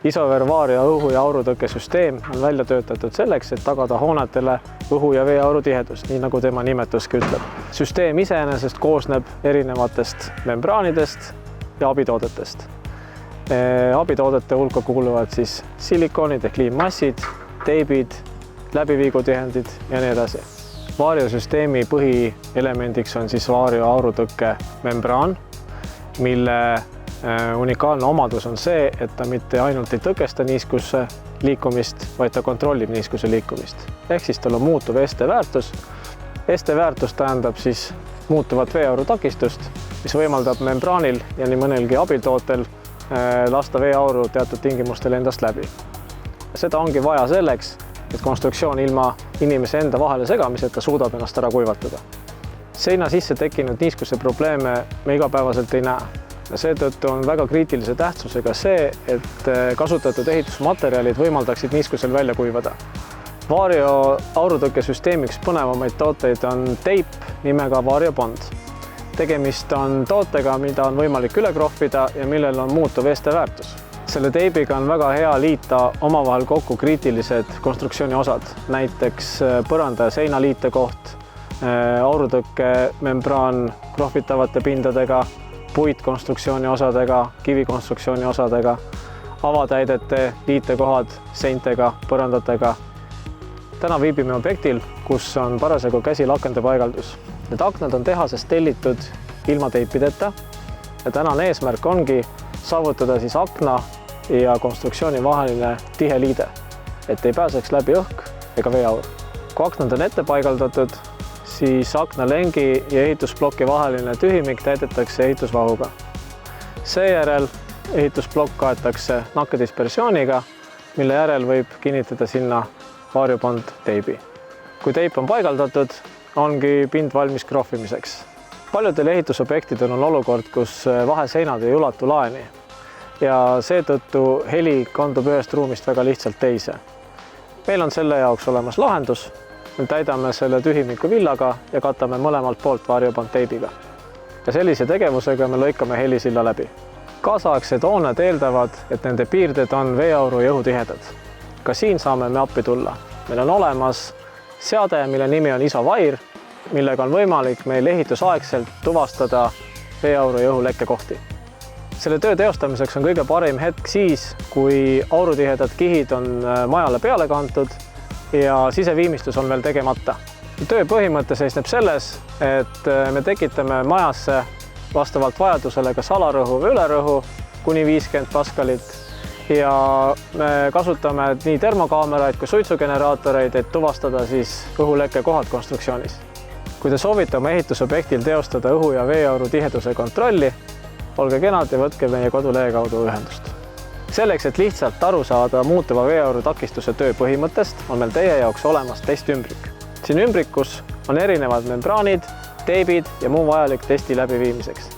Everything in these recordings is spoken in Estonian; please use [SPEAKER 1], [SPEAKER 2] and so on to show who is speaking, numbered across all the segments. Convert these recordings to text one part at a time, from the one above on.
[SPEAKER 1] Isover Vario õhu- ja aurutõkkesüsteem on välja töötatud selleks, et tagada hoonetele õhu- ja veeauru tihedust, nii nagu tema nimetuski ütleb. Süsteem iseenesest koosneb erinevatest membraanidest ja abitoodetest. Abitoodete hulka kuuluvad siis silikoonid ehk liimmassid, teibid, läbiviigutihendid ja nii edasi. Vario süsteemi põhielemendiks on siis Vario aurutõkke membraan, mille unikaalne omadus on see, et ta mitte ainult ei tõkesta niiskuse liikumist, vaid ta kontrollib niiskuse liikumist. Ehk siis tal on muutuv ST-väärtus. ST-väärtus tähendab siis muutuvat veeauru takistust, mis võimaldab membraanil ja nii mõnelgi abitootel lasta veeauru teatud tingimustel endast läbi. Seda ongi vaja selleks, et konstruktsioon ilma inimese enda vahele segamiseta suudab ennast ära kuivatada. Seina sisse tekkinud niiskuse probleeme me igapäevaselt ei näe. Seetõttu on väga kriitilise tähtsusega see, et kasutatud ehitusmaterjalid võimaldaksid niiskusel välja kuivada. Vario aurutõkkesüsteemiks põnevamaid tooteid on teip nimega Vario Bond. Tegemist on tootega, mida on võimalik üle krohvida ja millel on muutuv ST-väärtus. Selle teibiga on väga hea liita omavahel kokku kriitilised konstruktsiooni osad, näiteks põranda ja seina liitekoht, aurutõkke membraan krohvitavate pindadega, puitkonstruktsiooni osadega, kivikonstruktsiooni osadega, avatäidete liitekohad seintega, põrandatega. Täna viibime objektil, kus on parasjagu käsil akende paigaldus. Need aknad on tehasest tellitud ilma teipideta ja tänane eesmärk ongi saavutada siis akna ja konstruktsiooni vaheline tihe liide, et ei pääseks läbi õhk ega veeaur. Kui aknad on ette paigaldatud, siis aknalengi ja ehitusploki vaheline tühimik täidetakse ehitusvahuga. Seejärel ehitusplokk kaetakse nakkedispersiooniga, mille järel võib kinnitada sinna Vario Bond teibi. Kui teip on paigaldatud, ongi pind valmis krohvimiseks. Paljudel ehitusobjektidel on olukord, kus vaheseinad ei ulatu laeni ja seetõttu heli kandub ühest ruumist väga lihtsalt teise. Meil on selle jaoks olemas lahendus. Me täidame selle tühimiku villaga ja katame mõlemalt poolt Vario Bond teibiga. Ja sellise tegevusega me lõikame helisilla läbi. Kaasaegsed hooned eeldavad, et nende piirded on veeauru ja õhutihedad. Ka siin saame me appi tulla. Meil on olemas seade, mille nimi on Isovair, millega on võimalik meil ehitusaegselt tuvastada veeauru ja õhulekke kohti. Selle töö teostamiseks on kõige parim hetk siis, kui aurutihedad kihid on majale peale kantud ja siseviimistlus on veel tegemata. Töö põhimõte seisneb selles, et me tekitame majasse vastavalt vajadusele kas alarõhu või ülerõhu kuni 50 paskalit ja me kasutame nii termokaameraid kui suitsugeneraatoreid, et tuvastada siis õhulekke kohad konstruktsioonis. Kui te soovite oma ehitusobjektil teostada õhu- ja veeauru tiheduse kontrolli, olge kenad ja võtke meie kodulehe kaudu ühendust. Selleks, et lihtsalt aru saada muutuva veeauru takistuse töö põhimõttest, on meil teie jaoks olemas testiümbrik. Siin ümbrikus on erinevad membraanid, teibid ja muu vajalik testi läbiviimiseks.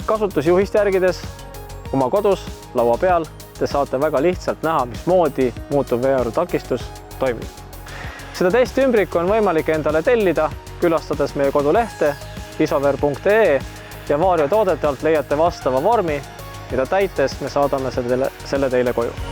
[SPEAKER 1] Kasutusjuhist järgides oma kodus, laua peal, te saate väga lihtsalt näha, mismoodi muutuv veeauru takistus toimib. Seda testiümbrikku on võimalik endale tellida, külastades meie kodulehte isover.ee ja Vario toodete alt leiate vastava vormi, mida täites me saadame selle teile koju.